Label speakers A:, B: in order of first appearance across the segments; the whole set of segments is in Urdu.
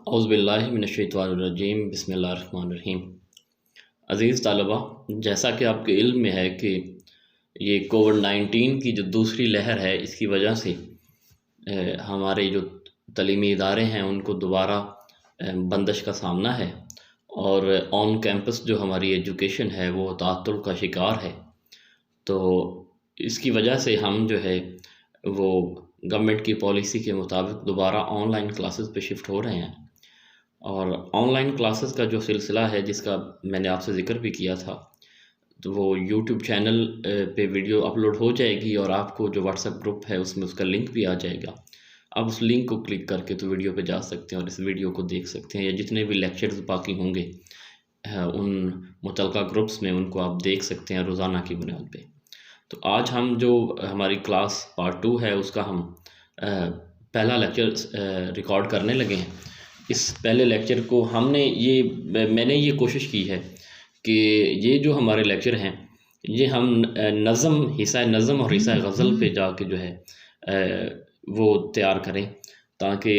A: اعوذ باللہ من الشیطان الرجیم، بسم اللہ الرحمن الرحیم۔ عزیز طلبہ، جیسا کہ آپ کے علم میں ہے کہ یہ کووڈ-19 کی جو دوسری لہر ہے، اس کی وجہ سے ہمارے جو تعلیمی ادارے ہیں ان کو دوبارہ بندش کا سامنا ہے، اور آن کیمپس جو ہماری ایجوکیشن ہے وہ تعطل کا شکار ہے۔ تو اس کی وجہ سے ہم جو ہے وہ گورنمنٹ کی پالیسی کے مطابق دوبارہ آن لائن کلاسز پہ شفٹ ہو رہے ہیں، اور آن لائن کلاسز کا جو سلسلہ ہے جس کا میں نے آپ سے ذکر بھی کیا تھا، تو وہ یوٹیوب چینل پہ ویڈیو اپلوڈ ہو جائے گی، اور آپ کو جو واٹس ایپ گروپ ہے اس میں اس کا لنک بھی آ جائے گا۔ آپ اس لنک کو کلک کر کے تو ویڈیو پہ جا سکتے ہیں اور اس ویڈیو کو دیکھ سکتے ہیں، یا جتنے بھی لیکچرز باقی ہوں گے ان متعلقہ گروپس میں ان کو آپ دیکھ سکتے ہیں روزانہ کی بنیاد پہ۔ تو آج ہم جو ہماری کلاس پارٹ 2 ہے اس کا ہم پہلا لیکچر ریکارڈ کرنے لگے ہیں۔ اس پہلے لیکچر کو میں نے یہ کوشش کی ہے کہ یہ جو ہمارے لیکچر ہیں یہ ہم حصہ نظم اور حصہ غزل پہ جا کے جو ہے وہ تیار کریں، تاکہ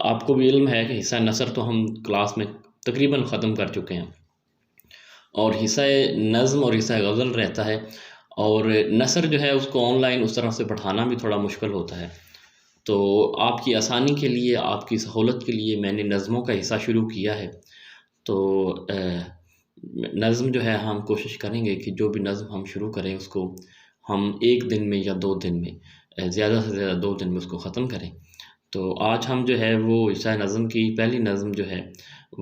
A: آپ کو بھی علم ہے کہ حصہ نثر تو ہم کلاس میں تقریباً ختم کر چکے ہیں، اور حصہ نظم اور حصہ غزل رہتا ہے، اور نثر جو ہے اس کو آن لائن اس طرح سے پڑھانا بھی تھوڑا مشکل ہوتا ہے۔ تو آپ کی آسانی کے لیے، آپ کی سہولت کے لیے میں نے نظموں کا حصہ شروع کیا ہے۔ تو نظم جو ہے ہم کوشش کریں گے کہ جو بھی نظم ہم شروع کریں اس کو ہم 1 دن میں یا 2 دن میں، زیادہ سے زیادہ 2 دن میں اس کو ختم کریں۔ تو آج ہم جو ہے وہ حصہ نظم کی پہلی نظم جو ہے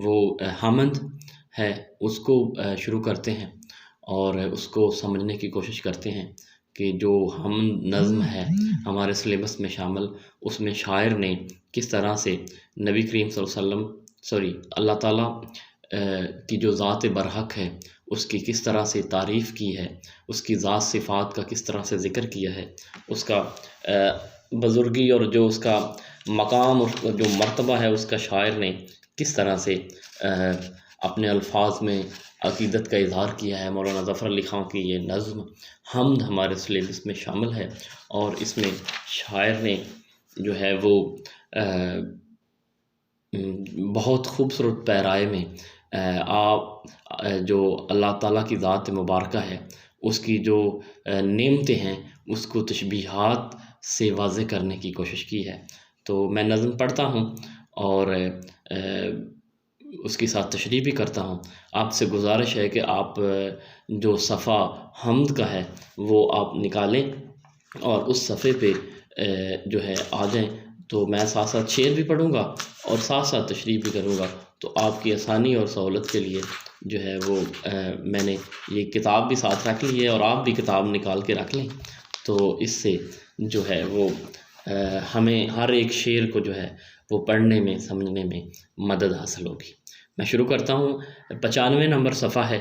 A: وہ حمد ہے، اس کو شروع کرتے ہیں، اور اس کو سمجھنے کی کوشش کرتے ہیں کہ جو حمد نظم ہے ہمارے سلیبس میں شامل، اس میں شاعر نے کس طرح سے نبی کریم صلی اللہ علیہ وسلم اللہ تعالیٰ کی جو ذات برحق ہے اس کی کس طرح سے تعریف کی ہے، اس کی ذات صفات کا کس طرح سے ذکر کیا ہے، اس کا بزرگی اور جو اس کا مقام اور جو مرتبہ ہے اس کا شاعر نے کس طرح سے اپنے الفاظ میں عقیدت کا اظہار کیا ہے۔ مولانا ظفر علی خان کی یہ نظم حمد ہمارے سلیبس میں شامل ہے، اور اس میں شاعر نے جو ہے وہ بہت خوبصورت پیرائے میں جو اللہ تعالیٰ کی ذات مبارکہ ہے اس کی جو نعمتیں ہیں اس کو تشبیہات سے واضح کرنے کی کوشش کی ہے۔ تو میں نظم پڑھتا ہوں اور اس کے ساتھ تشریح بھی کرتا ہوں۔ آپ سے گزارش ہے کہ آپ جو صفحہ حمد کا ہے وہ آپ نکالیں اور اس صفحے پہ جو ہے آ جائیں، تو میں ساتھ ساتھ شعر بھی پڑھوں گا اور ساتھ ساتھ تشریح بھی کروں گا۔ تو آپ کی آسانی اور سہولت کے لیے جو ہے وہ میں نے یہ کتاب بھی ساتھ رکھ لی ہے، اور آپ بھی کتاب نکال کے رکھ لیں، تو اس سے جو ہے وہ ہمیں ہر ایک شعر کو جو ہے وہ پڑھنے میں، سمجھنے میں مدد حاصل ہوگی۔ میں شروع کرتا ہوں۔ 95 نمبر صفحہ ہے،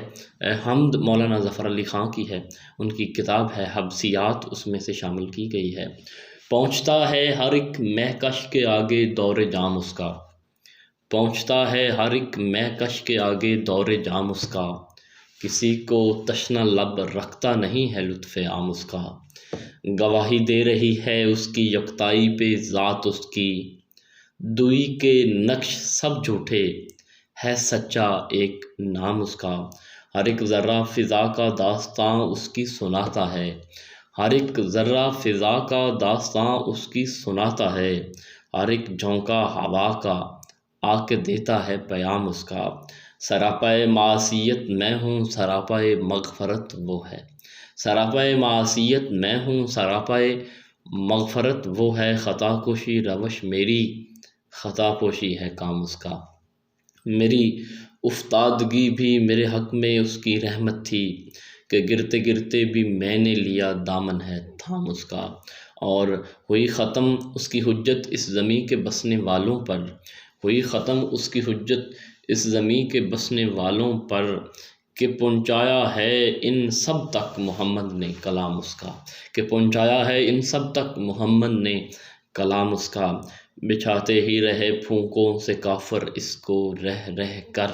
A: حمد مولانا ظفر علی خان کی ہے، ان کی کتاب ہے حبسیات، اس میں سے شامل کی گئی ہے۔ پہنچتا ہے ہر ایک مہکش کے آگے دور جام اس کا، پہنچتا ہے ہر ایک مہکش کے آگے دور جام اس کا، کسی کو تشنہ لب رکھتا نہیں ہے لطف عام اس کا، گواہی دے رہی ہے اس کی یکتائی پہ ذات اس کی، دوئی کے نقش سب جھوٹے ہے سچا ایک نام اس کا، ہر ایک ذرہ فضا کا داستاں اس کی سناتا ہے، ہر ایک ذرہ فضا کا داستاں اس کی سناتا ہے، ہر ایک جھونکا ہوا کا آ کے دیتا ہے پیام اس کا، سراپائے معصیت میں ہوں سراپائے مغفرت وہ ہے، سراپائے معصیت میں ہوں سراپائے مغفرت وہ ہے، خطا کوشی روش میری خطا پوشی ہے کام اس کا، میری افتادگی بھی میرے حق میں اس کی رحمت تھی، کہ گرتے گرتے بھی میں نے لیا دامن ہے تھام اس کا، اور ہوئی ختم اس کی حجت اس زمیں کے بسنے والوں پر، ہوئی ختم اس کی حجت اس زمیں کے بسنے والوں پر، کہ پہنچایا ہے ان سب تک محمد نے کلام اس کا، کہ پہنچایا ہے ان سب تک محمد نے کلام اس کا، بچھاتے ہی رہے پھونکوں سے کافر اس کو رہ رہ کر،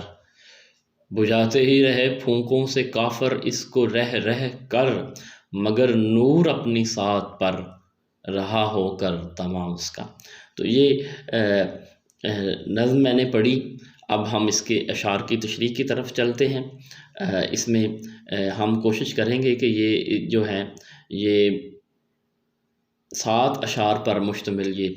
A: بجھاتے ہی رہے پھونکوں سے کافر اس کو رہ رہ کر، مگر نور اپنی ساتھ پر رہا ہو کر تمام اس کا۔ تو یہ نظم میں نے پڑھی، اب ہم اس کے اشعار کی تشریح کی طرف چلتے ہیں۔ اس میں ہم کوشش کریں گے کہ یہ جو ہے یہ 7 اشعار پر مشتمل یہ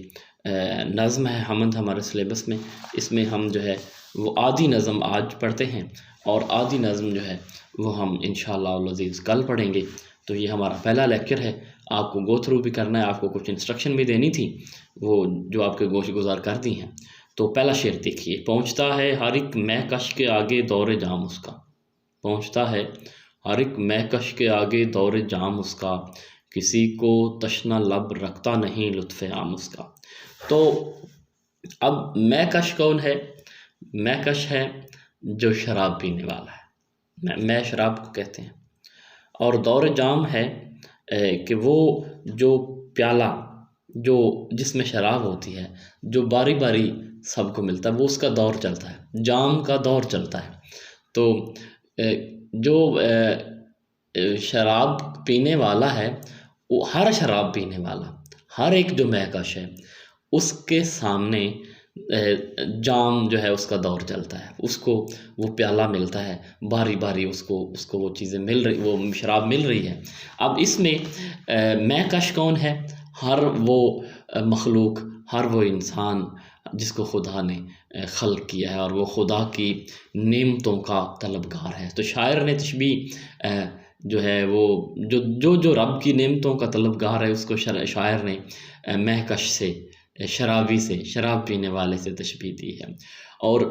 A: نظم ہے حمد ہمارے سلیبس میں۔ اس میں ہم جو ہے وہ آدھی نظم آج پڑھتے ہیں اور آدھی نظم جو ہے وہ ہم انشاءاللہ العزیز کل پڑھیں گے۔ تو یہ ہمارا پہلا لیکچر ہے، آپ کو گو تھرو بھی کرنا ہے، آپ کو کچھ انسٹرکشن بھی دینی تھی، وہ جو آپ کے گوش گزار کر دی ہیں۔ تو پہلا شعر دیکھیے، پہنچتا ہے ہر ایک مہکش کے آگے دور جام اس کا، پہنچتا ہے ہر ایک مہکش کے آگے دور جام اس کا، کسی کو تشنہ لب رکھتا نہیں لطف عام اس کا۔ تو اب مہکش کون ہے؟ مہکش ہے جو شراب پینے والا ہے، میں شراب کو کہتے ہیں، اور دور جام ہے کہ وہ جو پیالہ جو جس میں شراب ہوتی ہے، جو باری باری سب کو ملتا ہے، وہ اس کا دور چلتا ہے، جام کا دور چلتا ہے۔ تو جو شراب پینے والا ہے، وہ ہر شراب پینے والا، ہر ایک جو مہکش ہے، اس کے سامنے جام جو ہے اس کا دور چلتا ہے، اس کو وہ پیالہ ملتا ہے، باری باری اس کو وہ چیزیں مل رہی، وہ شراب مل رہی ہے۔ اب اس میں مہکش کون ہے؟ ہر وہ مخلوق، ہر وہ انسان جس کو خدا نے خلق کیا ہے اور وہ خدا کی نعمتوں کا طلبگار ہے۔ تو شاعر نے تشبیہ جو ہے وہ جو رب کی نعمتوں کا طلبگار ہے، اس کو شاعر نے مہکش سے، شرابی سے، شراب پینے والے سے تشبیہ دی ہے۔ اور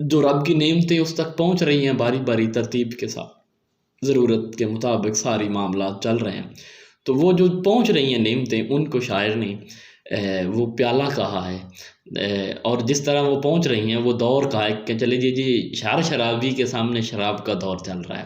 A: جو رب کی نعمتیں اس تک پہنچ رہی ہیں باری باری ترتیب کے ساتھ، ضرورت کے مطابق ساری معاملات چل رہے ہیں، تو وہ جو پہنچ رہی ہیں نعمتیں، ان کو شاعر نے وہ پیالہ کہا ہے، اور جس طرح وہ پہنچ رہی ہیں وہ دور کہا ہے کہ چلے جی ہر شرابی کے سامنے شراب کا دور چل رہا ہے،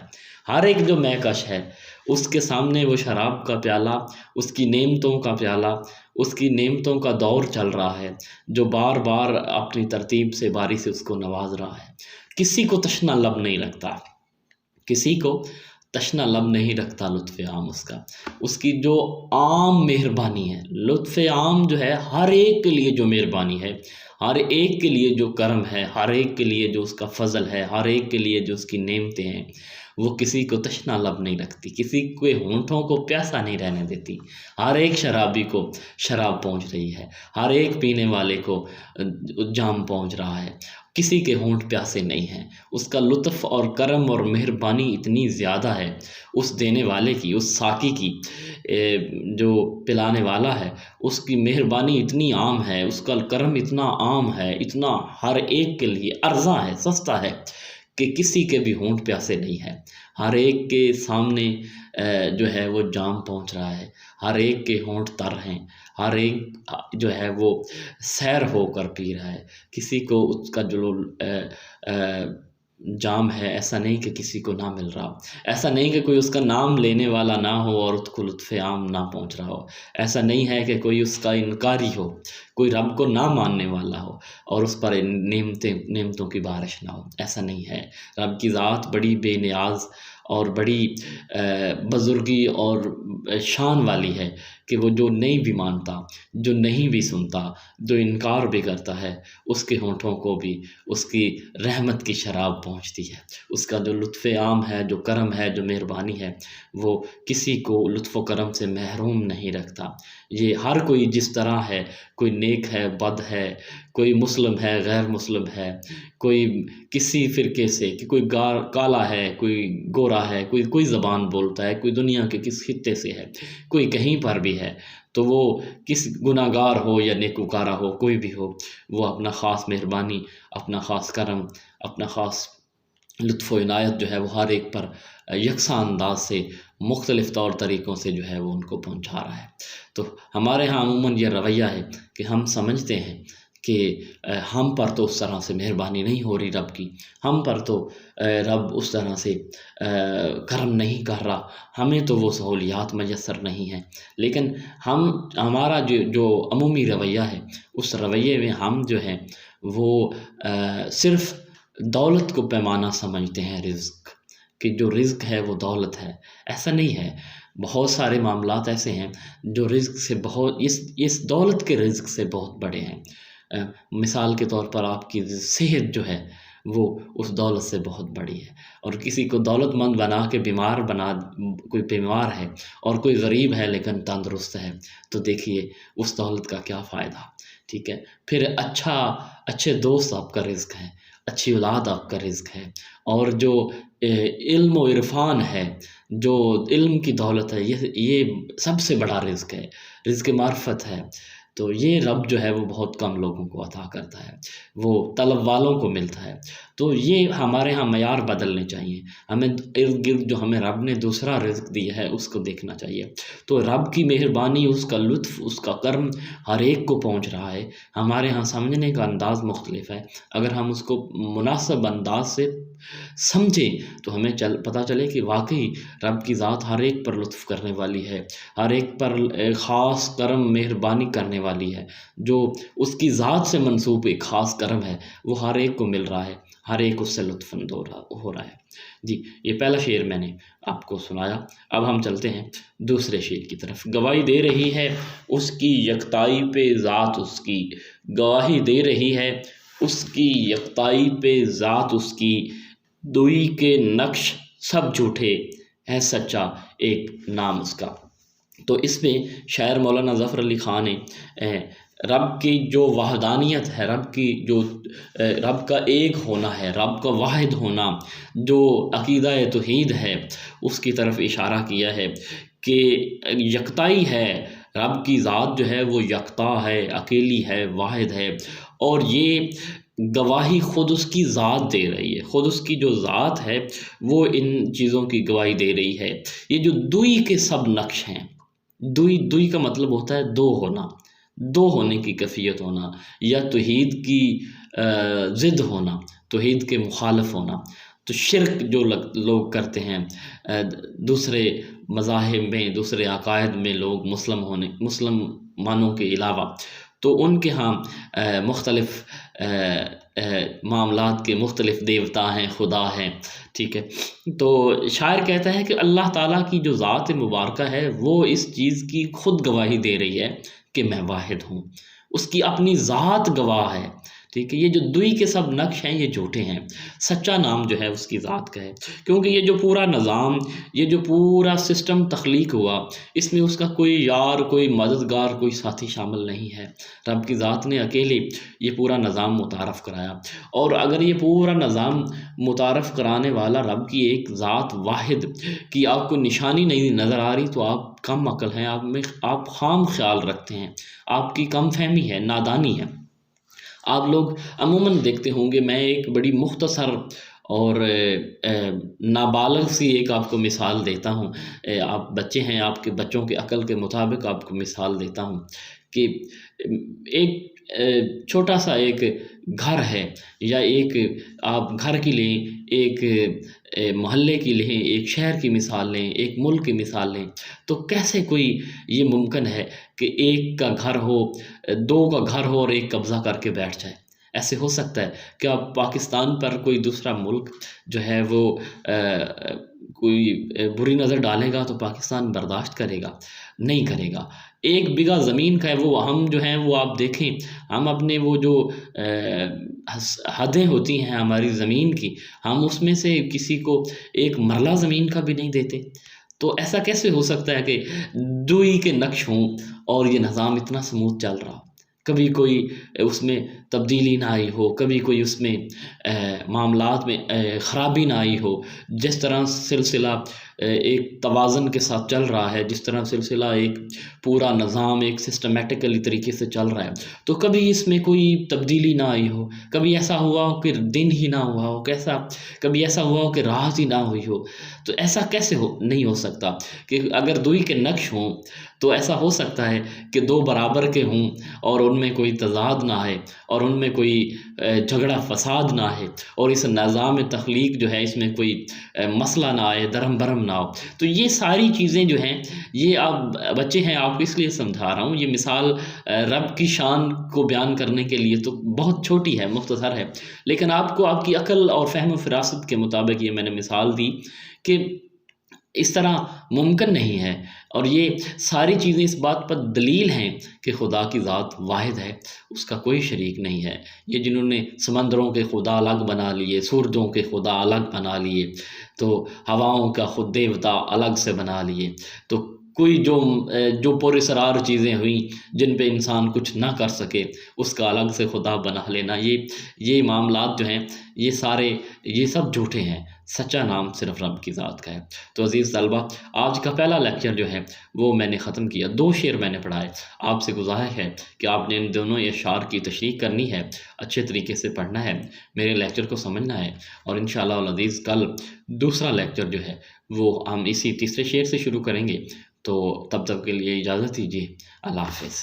A: ہر ایک جو مہکش ہے اس کے سامنے وہ شراب کا پیالہ، اس کی نعمتوں کا پیالہ، اس کی نعمتوں کا دور چل رہا ہے، جو بار بار اپنی ترتیب سے باری سے اس کو نواز رہا ہے۔ کسی کو تشنہ لب نہیں لگتا، کسی کو تشنہ لب نہیں رکھتا لطف عام اس کا، اس کی جو عام مہربانی ہے، لطف عام جو ہے ہر ایک کے لیے جو مہربانی ہے، ہر ایک کے لیے جو کرم ہے، ہر ایک کے لیے جو اس کا فضل ہے، ہر ایک کے لیے جو اس کی نعمتیں ہیں، وہ کسی کو تشنہ لب نہیں رکھتی، کسی کے ہونٹوں کو پیاسا نہیں رہنے دیتی۔ ہر ایک شرابی کو شراب پہنچ رہی ہے، ہر ایک پینے والے کو جام پہنچ رہا ہے، کسی کے ہونٹ پیاسے نہیں ہیں۔ اس کا لطف اور کرم اور مہربانی اتنی زیادہ ہے اس دینے والے کی، اس ساقی کی، جو پلانے والا ہے، اس کی مہربانی اتنی عام ہے، اس کا کرم اتنا عام ہے، اتنا ہر ایک کے لیے ارزاں ہے، سستا ہے کہ کسی کے بھی ہونٹ پیاسے نہیں ہے۔ ہر ایک کے سامنے جو ہے وہ جام پہنچ رہا ہے، ہر ایک کے ہونٹ تر ہیں، ہر ایک جو ہے وہ سیر ہو کر پی رہا ہے، کسی کو اس کا جو جام ہے ایسا نہیں کہ کسی کو نہ مل رہا، ایسا نہیں کہ کوئی اس کا نام لینے والا نہ ہو اور اس کو لطف عام نہ پہنچ رہا ہو، ایسا نہیں ہے کہ کوئی اس کا انکاری ہو، کوئی رب کو نہ ماننے والا ہو اور اس پر نعمتوں کی بارش نہ ہو، ایسا نہیں ہے۔ رب کی ذات بڑی بے نیاز اور بڑی بزرگی اور شان والی ہے کہ وہ جو نہیں بھی مانتا، جو نہیں بھی سنتا، جو انکار بھی کرتا ہے، اس کے ہونٹوں کو بھی اس کی رحمت کی شراب پہنچتی ہے۔ اس کا جو لطف عام ہے، جو کرم ہے، جو مہربانی ہے، وہ کسی کو لطف و کرم سے محروم نہیں رکھتا۔ یہ ہر کوئی جس طرح ہے، کوئی نیک ہے، بد ہے، کوئی مسلم ہے، غیر مسلم ہے، کوئی کسی فرقے سے، کہ کوئی کالا ہے، کوئی گورا ہے، کوئی زبان بولتا ہے، کوئی دنیا کے کس خطے سے ہے، کوئی کہیں پر بھی ہے، تو وہ کس گناہ گار ہو یا نیکوکارہ ہو، کوئی بھی ہو، وہ اپنا خاص مہربانی، اپنا خاص کرم، اپنا خاص لطف و عنایت جو ہے وہ ہر ایک پر یکساں انداز سے مختلف طور طریقوں سے جو ہے وہ ان کو پہنچا رہا ہے۔ تو ہمارے ہاں عموماً یہ رویہ ہے کہ ہم سمجھتے ہیں کہ ہم پر تو اس طرح سے مہربانی نہیں ہو رہی رب کی، ہم پر تو رب اس طرح سے کرم نہیں کر رہا، ہمیں تو وہ سہولیات میسر نہیں ہیں۔ لیکن ہمارا جو عمومی رویہ ہے، اس رویے میں ہم جو ہیں وہ صرف دولت کو پیمانہ سمجھتے ہیں، رزق کہ جو رزق ہے وہ دولت ہے، ایسا نہیں ہے۔ بہت سارے معاملات ایسے ہیں جو رزق سے بہت اس دولت کے رزق سے بہت بڑے ہیں۔ مثال کے طور پر آپ کی صحت جو ہے وہ اس دولت سے بہت بڑی ہے، اور کسی کو دولت مند بنا کے کوئی بیمار ہے اور کوئی غریب ہے لیکن تندرست ہے، تو دیکھیے اس دولت کا کیا فائدہ، ٹھیک ہے۔ پھر اچھے دوست آپ کا رزق ہے، اچھی اولاد آپ کا رزق ہے، اور جو علم و عرفان ہے، جو علم کی دولت ہے، یہ سب سے بڑا رزق ہے، رزق معرفت ہے۔ تو یہ رب جو ہے وہ بہت کم لوگوں کو عطا کرتا ہے، وہ طلب والوں کو ملتا ہے۔ تو یہ ہمارے ہاں معیار بدلنے چاہیے، ہمیں ارد گرد جو ہمیں رب نے دوسرا رزق دیا ہے اس کو دیکھنا چاہیے۔ تو رب کی مہربانی، اس کا لطف، اس کا کرم ہر ایک کو پہنچ رہا ہے۔ ہمارے ہاں سمجھنے کا انداز مختلف ہے، اگر ہم اس کو مناسب انداز سے سمجھیں تو ہمیں پتہ چلے کہ واقعی رب کی ذات ہر ایک پر لطف کرنے والی ہے، ہر ایک پر خاص کرم مہربانی کرنے والی ہے۔ جو اس کی ذات سے منسوب ایک خاص کرم ہے وہ ہر ایک کو مل رہا ہے، ہر ایک اس سے لطف اندوز ہو رہا ہے۔ جی، یہ پہلا شعر میں نے آپ کو سنایا۔ اب ہم چلتے ہیں دوسرے شعر کی طرف۔ گواہی دے رہی ہے اس کی یکتائی پہ ذات، اس کی گواہی دے رہی ہے اس کی یکتائی پہ ذات، اس کی دوئی کے نقش سب جھوٹے، ہے سچا ایک نام اس کا۔ تو اس میں شاعر مولانا ظفر علی خان نے رب کی جو وحدانیت ہے، رب کا ایک ہونا ہے، رب کا واحد ہونا، جو عقیدہ توحید ہے، اس کی طرف اشارہ کیا ہے کہ یکتائی ہے، رب کی ذات جو ہے وہ یکتا ہے، اکیلی ہے، واحد ہے، اور یہ گواہی خود اس کی ذات دے رہی ہے، خود اس کی جو ذات ہے وہ ان چیزوں کی گواہی دے رہی ہے۔ یہ جو دوئی کے سب نقش ہیں، دوئی کا مطلب ہوتا ہے دو ہونا، دو ہونے کی کیفیت ہونا، یا توحید کی ضد ہونا، توحید کے مخالف ہونا۔ تو شرک جو لوگ کرتے ہیں دوسرے مذاہب میں، دوسرے عقائد میں، لوگ مسلمانوں کے علاوہ، تو ان کے ہاں مختلف معاملات کے مختلف دیوتا ہیں، خدا ہیں، ٹھیک ہے۔ تو شاعر کہتا ہے کہ اللہ تعالیٰ کی جو ذات مبارکہ ہے وہ اس چیز کی خود گواہی دے رہی ہے کہ میں واحد ہوں، اس کی اپنی ذات گواہ ہے، ٹھیک ہے۔ یہ جو دوئی کے سب نقش ہیں یہ جھوٹے ہیں، سچا نام جو ہے اس کی ذات کا ہے، کیونکہ یہ جو پورا نظام، یہ جو پورا سسٹم تخلیق ہوا، اس میں اس کا کوئی یار، کوئی مددگار، کوئی ساتھی شامل نہیں ہے۔ رب کی ذات نے اکیلے یہ پورا نظام متعارف کرایا، اور اگر یہ پورا نظام متعارف کرانے والا رب کی ایک ذات واحد کی آپ کو نشانی نہیں نظر آ رہی تو آپ کم عقل ہیں، آپ خام خیال رکھتے ہیں، آپ کی کم فہمی ہے، نادانی ہے۔ آپ لوگ عموماً دیکھتے ہوں گے، میں ایک بڑی مختصر اور نابالغ سی ایک آپ کو مثال دیتا ہوں، آپ بچے ہیں، آپ کے بچوں کے عقل کے مطابق آپ کو مثال دیتا ہوں کہ ایک چھوٹا سا ایک گھر ہے، یا ایک آپ گھر کی لیں، ایک محلے کی لیں، ایک شہر کی مثال لیں، ایک ملک کی مثال لیں، تو کیسے کوئی یہ ممکن ہے کہ ایک کا گھر ہو، دو کا گھر ہو اور ایک قبضہ کر کے بیٹھ جائے؟ ایسے ہو سکتا ہے؟ کیا پاکستان پر کوئی دوسرا ملک جو ہے وہ کوئی بری نظر ڈالے گا تو پاکستان برداشت کرے گا؟ نہیں کرے گا۔ ایک بیگھہ زمین کا ہے، وہ ہم جو ہیں وہ آپ دیکھیں، ہم اپنے وہ جو حدیں ہوتی ہیں ہماری زمین کی، ہم اس میں سے کسی کو ایک مرلہ زمین کا بھی نہیں دیتے۔ تو ایسا کیسے ہو سکتا ہے کہ دوئی کے نقش ہوں اور یہ نظام اتنا سموتھ چل رہا؟ کبھی کوئی اس میں تبدیلی نہ آئی ہو، کبھی کوئی اس میں معاملات میں خرابی نہ آئی ہو، جس طرح سلسلہ ایک توازن کے ساتھ چل رہا ہے، جس طرح سلسلہ ایک پورا نظام ایک سسٹمیٹیکلی طریقے سے چل رہا ہے، تو کبھی اس میں کوئی تبدیلی نہ آئی ہو، کبھی ایسا ہوا ہو کہ دن ہی نہ ہوا ہو، کبھی ایسا ہوا ہو کہ رات ہی نہ ہوئی ہو۔ تو ایسا کیسے نہیں ہو سکتا کہ اگر دوئی کے نقش ہوں تو ایسا ہو سکتا ہے کہ دو برابر کے ہوں اور ان میں کوئی تضاد نہ آئے، اور ان میں کوئی جھگڑا فساد نہ آئے، اور اس نظام تخلیق جو ہے اس میں کوئی مسئلہ نہ آئے، درہم برہم نہ ہو۔ تو یہ ساری چیزیں جو ہیں، یہ آپ بچے ہیں، آپ کو اس لیے سمجھا رہا ہوں، یہ مثال رب کی شان کو بیان کرنے کے لیے تو بہت چھوٹی ہے، مختصر ہے، لیکن آپ کو آپ کی عقل اور فہم و فراست کے مطابق یہ میں نے مثال دی کہ اس طرح ممکن نہیں ہے، اور یہ ساری چیزیں اس بات پر دلیل ہیں کہ خدا کی ذات واحد ہے، اس کا کوئی شریک نہیں ہے۔ یہ جنہوں نے سمندروں کے خدا الگ بنا لیے، سورجوں کے خدا الگ بنا لیے، تو ہواؤں کا خود دیوتا الگ سے بنا لیے، تو کوئی جو پر اسرار چیزیں ہوئیں جن پہ انسان کچھ نہ کر سکے، اس کا الگ سے خدا بنا لینا، یہ معاملات جو ہیں یہ سب جھوٹے ہیں۔ سچا نام صرف رب کی ذات کا ہے۔ تو عزیز طلبہ، آج کا پہلا لیکچر جو ہے وہ میں نے ختم کیا، 2 شعر میں نے پڑھائے۔ آپ سے گزارش ہے کہ آپ نے ان دونوں اشعار کی تشریح کرنی ہے، اچھے طریقے سے پڑھنا ہے، میرے لیکچر کو سمجھنا ہے، اور انشاءاللہ العزیز کل دوسرا لیکچر جو ہے وہ ہم اسی تیسرے شعر سے شروع کریں گے۔ تو تب تک کے لیے اجازت دیجیے، اللہ حافظ۔